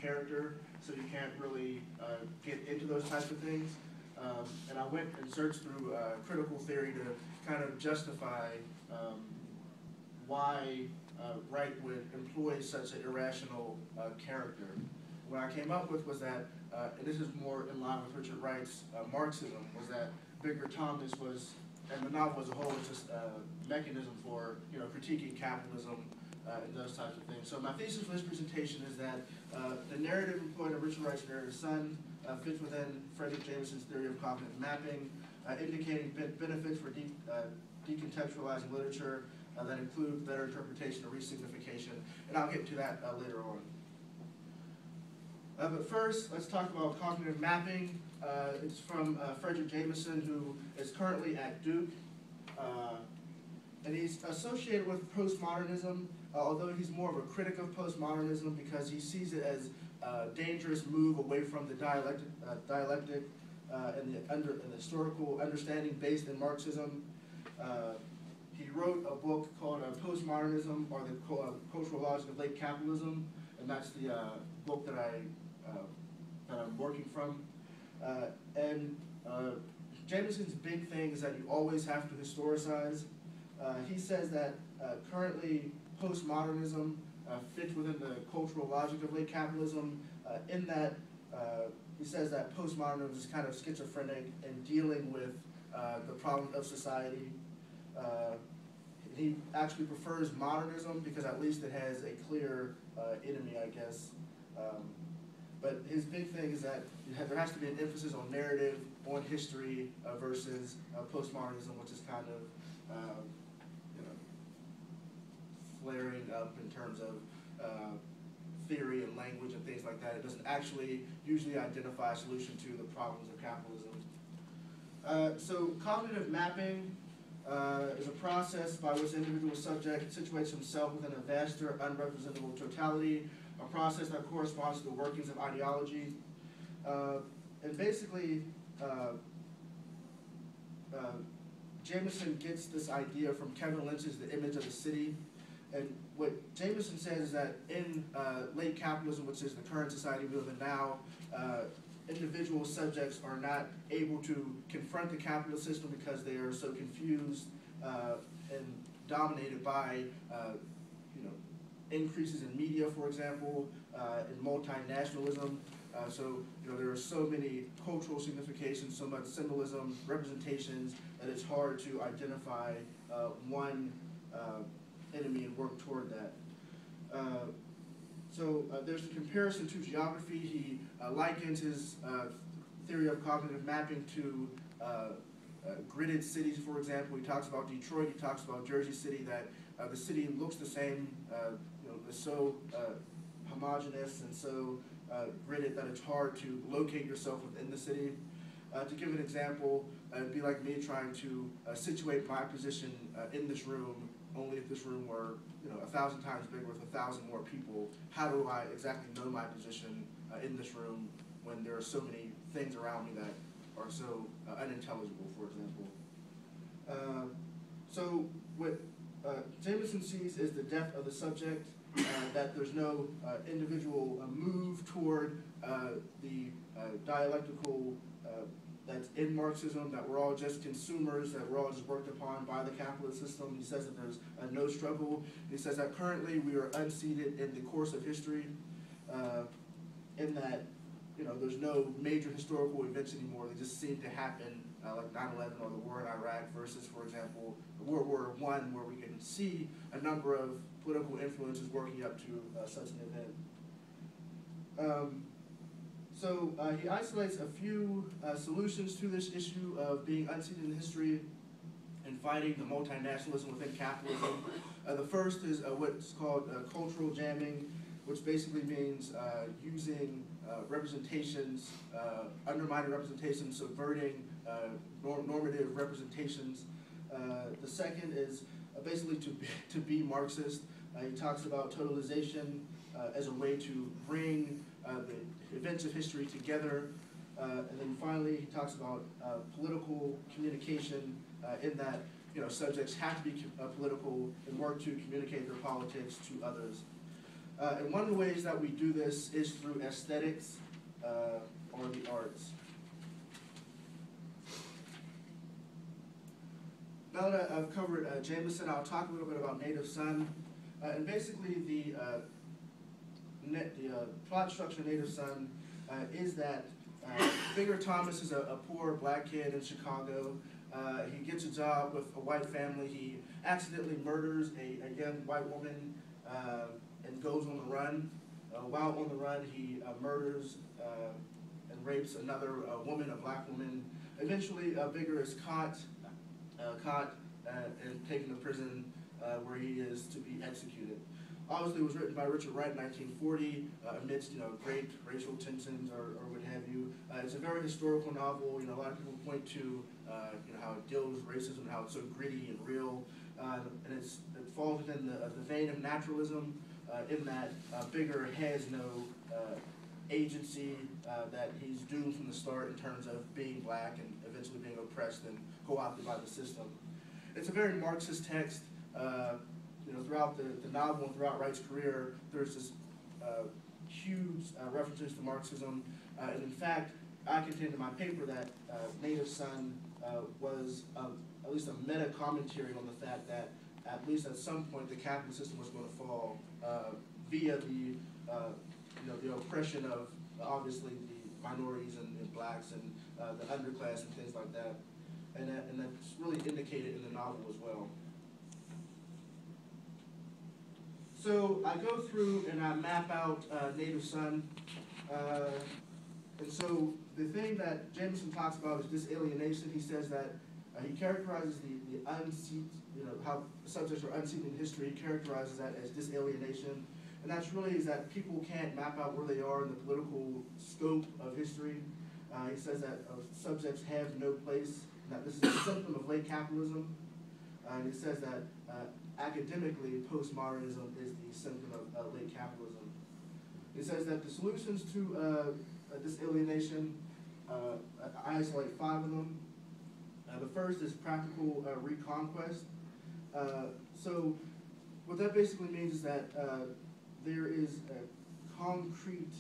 character, so you can't really get into those types of things. And I went and searched through critical theory to kind of justify why Wright would employ such an irrational character. What I came up with was that, and this is more in line with Richard Wright's Marxism, was that Victor Thomas was, and the novel as a whole, was just a mechanism for critiquing capitalism and those types of things. So my thesis for this presentation is that the narrative employed in Richard Wright's narrative Sun fits within Frederick Jameson's theory of cognitive mapping, indicating benefits for decontextualizing literature that include better interpretation or resignification, and I'll get to that later on. But first, let's talk about cognitive mapping. It's from Frederick Jameson, who is currently at Duke, and he's associated with postmodernism, although he's more of a critic of postmodernism because he sees it as a dangerous move away from the dialectic and the historical understanding based in Marxism. He wrote a book called Postmodernism, or the Cultural Logic of Late Capitalism, and that's the book that I'm working from. Jameson's big thing is that you always have to historicize. He says that currently postmodernism fits within the cultural logic of late capitalism, in that he says that postmodernism is kind of schizophrenic in dealing with the problems of society. He actually prefers modernism because at least it has a clear enemy, I guess. But his big thing is that there has to be an emphasis on narrative, on history, versus postmodernism, which is kind of flaring up in terms of theory and language and things like that. It doesn't actually usually identify a solution to the problems of capitalism. So cognitive mapping is a process by which the individual subject situates himself within a vaster, unrepresentable totality, a process that corresponds to the workings of ideology. And basically, Jameson gets this idea from Kevin Lynch's The Image of the City. And what Jameson says is that in late capitalism, which is the current society we live in now, individual subjects are not able to confront the capitalist system because they are so confused and dominated by increases in media, for example, in multinationalism. So there are so many cultural significations, so much symbolism, representations, that it's hard to identify one enemy and work toward that. So there's a comparison to geography. He likens his theory of cognitive mapping to gridded cities, for example. He talks about Detroit, he talks about Jersey City, that the city looks the same, is so homogeneous and so gridded that it's hard to locate yourself within the city. To give an example, it'd be like me trying to situate my position in this room, only if this room were 1,000 times bigger with 1,000 more people. How do I exactly know my position in this room when there are so many things around me that are so unintelligible, for example? So what Jameson sees is the depth of the subject, that there's no individual move toward the dialectical that's in Marxism, that we're all just consumers, that we're all just worked upon by the capitalist system. He says that there's no struggle. He says that currently we are unseated in the course of history, in that there's no major historical events anymore. They just seem to happen, like 9/11 or the war in Iraq, versus, for example, World War I, where we can see a number of political influences working up to such an event. So he isolates a few solutions to this issue of being unseated in history and fighting the multinationalism within capitalism. The first is what's called cultural jamming, which basically means using representations, undermining representations, subverting normative representations. The second is basically to be Marxist. He talks about totalization as a way to bring the events of history together. And then finally, he talks about political communication, in that subjects have to be political and work to communicate their politics to others. And one of the ways that we do this is through aesthetics or the arts. Now that I've covered Jameson, I'll talk a little bit about Native Son. And basically the plot structure of Native Son is that Bigger Thomas is a poor black kid in Chicago. He gets a job with a white family. He accidentally murders a young white woman and goes on the run. While on the run, he murders and rapes another woman, a black woman. Eventually, Bigger is caught and taken to prison where he is to be executed. Obviously, it was written by Richard Wright in 1940 amidst great racial tensions or what have you. It's a very historical novel. A lot of people point to how it deals with racism, how it's so gritty and real, and it falls within the vein of naturalism in that Bigger has no agency, that he's doomed from the start in terms of being black and eventually being oppressed and co-opted by the system. It's a very Marxist text. Throughout the novel and throughout Wright's career, there's this huge references to Marxism. And in fact, I contend in my paper that Native Son was at least a meta-commentary on the fact that at least at some point the capitalist system was going to fall via the oppression of obviously the minorities and blacks and the underclass and things like that. And that's really indicated in the novel as well. So I go through and I map out Native Son. And so the thing that Jameson talks about is disalienation. He says that he characterizes the unseat, how subjects are unseated in history. He characterizes that as disalienation. And that's really is that people can't map out where they are in the political scope of history. He says that subjects have no place, and that this is a symptom of late capitalism. And he says that academically, postmodernism is the symptom of late capitalism. He says that the solutions to disalienation, I isolate 5 of them. The first is practical reconquest. So what that basically means is that there is a concrete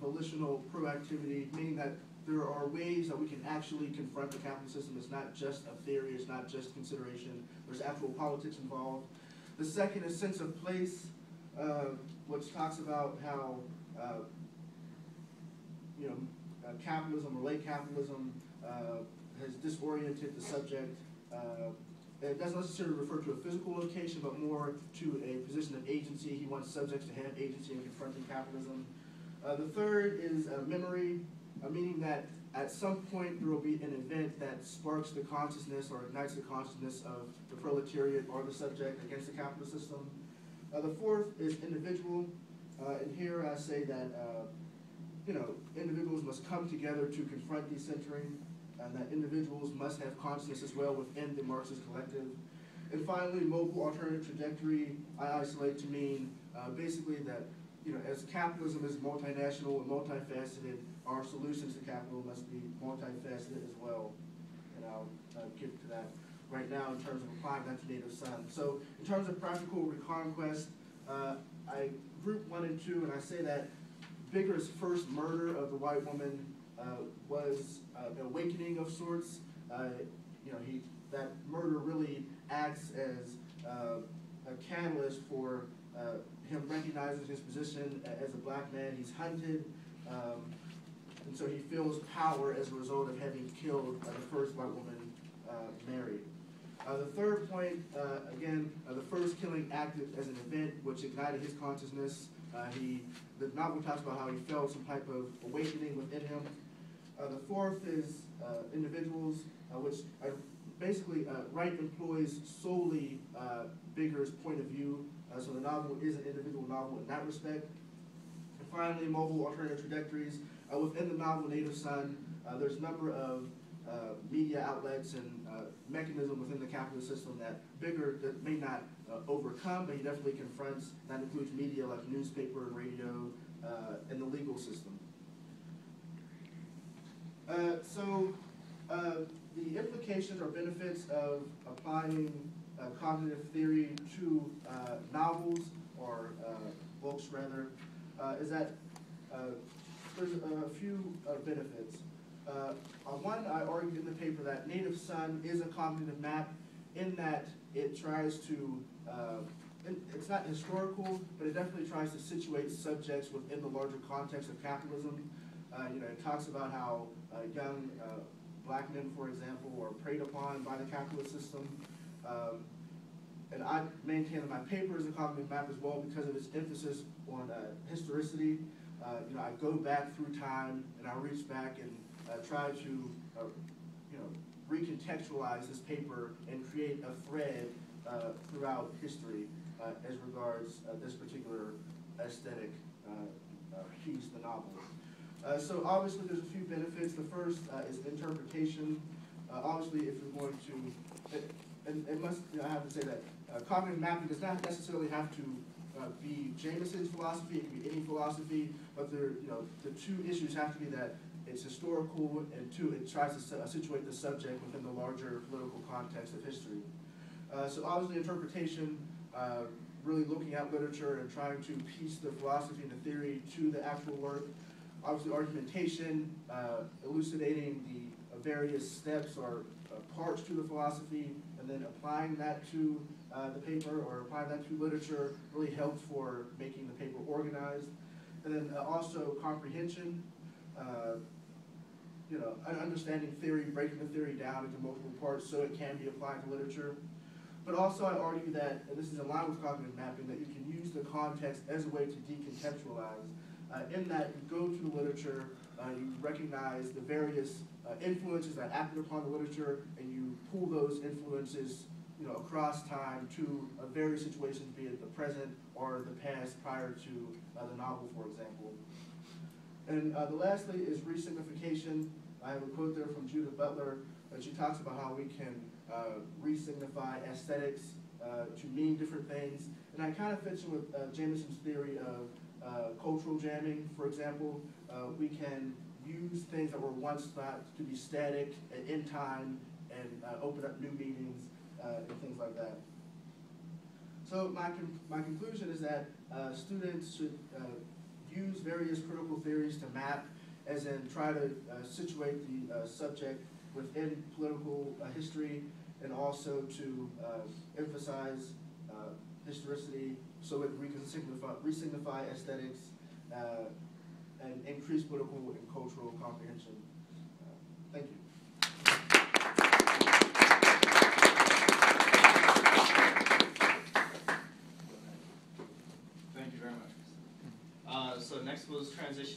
volitional proactivity, meaning that there are ways that we can actually confront the capitalist system. It's not just a theory, it's not just consideration, there's actual politics involved. The second is sense of place, which talks about how capitalism or late capitalism has disoriented the subject. It doesn't necessarily refer to a physical location, but more to a position of agency. He wants subjects to have agency in confronting capitalism. The third is memory, meaning that at some point there will be an event that sparks the consciousness or ignites the consciousness of the proletariat or the subject against the capitalist system. The fourth is individual, and here I say that individuals must come together to confront decentering, and that individuals must have consciousness as well within the Marxist collective. And finally, mobile alternative trajectory, I isolate to mean basically that as capitalism is multinational and multifaceted, our solutions to capital must be multifaceted as well. And I'll get to that right now in terms of applying that to Native Son. So in terms of practical reconquest, I group 1 and 2, and I say that Bigger's first murder of the white woman was an awakening of sorts. That murder really acts as a catalyst for him recognizing his position as a black man. He's hunted, and so he feels power as a result of having killed the first white woman married. The third point, again, the first killing acted as an event which ignited his consciousness. The novel talks about how he felt some type of awakening within him. The fourth is individuals, which basically Wright employs solely Bigger's point of view. So the novel is an individual novel in that respect. And finally, mobile alternative trajectories. Within the novel Native Son, there's a number of media outlets and mechanisms within the capitalist system that Bigger may not overcome, but he definitely confronts. That includes media like newspaper and radio and the legal system. The implications or benefits of applying cognitive theory to novels or books rather, is that there's a few benefits. One, I argued in the paper that Native Son is a cognitive map in that it tries to, it's not historical, but it definitely tries to situate subjects within the larger context of capitalism. It talks about how young black men, for example, are preyed upon by the capitalist system. And I maintain that my paper is a cognitive map as well because of its emphasis on historicity. I go back through time and I reach back and try to, recontextualize this paper and create a thread throughout history as regards this particular aesthetic piece, the novel. So obviously there's a few benefits. The first is interpretation. Obviously if you're going to, and it must, I have to say that cognitive mapping does not necessarily have to be Jameson's philosophy, it can be any philosophy, but the two issues have to be that it's historical, and two, it tries to situate the subject within the larger political context of history. So obviously interpretation, really looking at literature and trying to piece the philosophy and the theory to the actual work. Obviously argumentation, elucidating the various steps or parts to the philosophy, and then applying that to the paper or applying that to literature really helps for making the paper organized. And then also comprehension, understanding theory, breaking the theory down into multiple parts so it can be applied to literature. But also I argue that, and this is in line with cognitive mapping, that you can use the context as a way to decontextualize. In that you go to the literature, you recognize the various influences that acted upon the literature, and you pull those influences across time to various situations, be it the present or the past prior to the novel, for example. And the lastly is resignification. I have a quote there from Judith Butler, and she talks about how we can resignify aesthetics to mean different things. And that kind of fits in with Jameson's theory of cultural jamming, for example. We can use things that were once thought to be static in time and open up new meanings and things like that. So my conclusion is that students should use various critical theories to map, as in try to situate the subject within political history, and also to emphasize historicity so it can resignify aesthetics and increase political and cultural comprehension. Thank you. Thank you very much. So next was transition.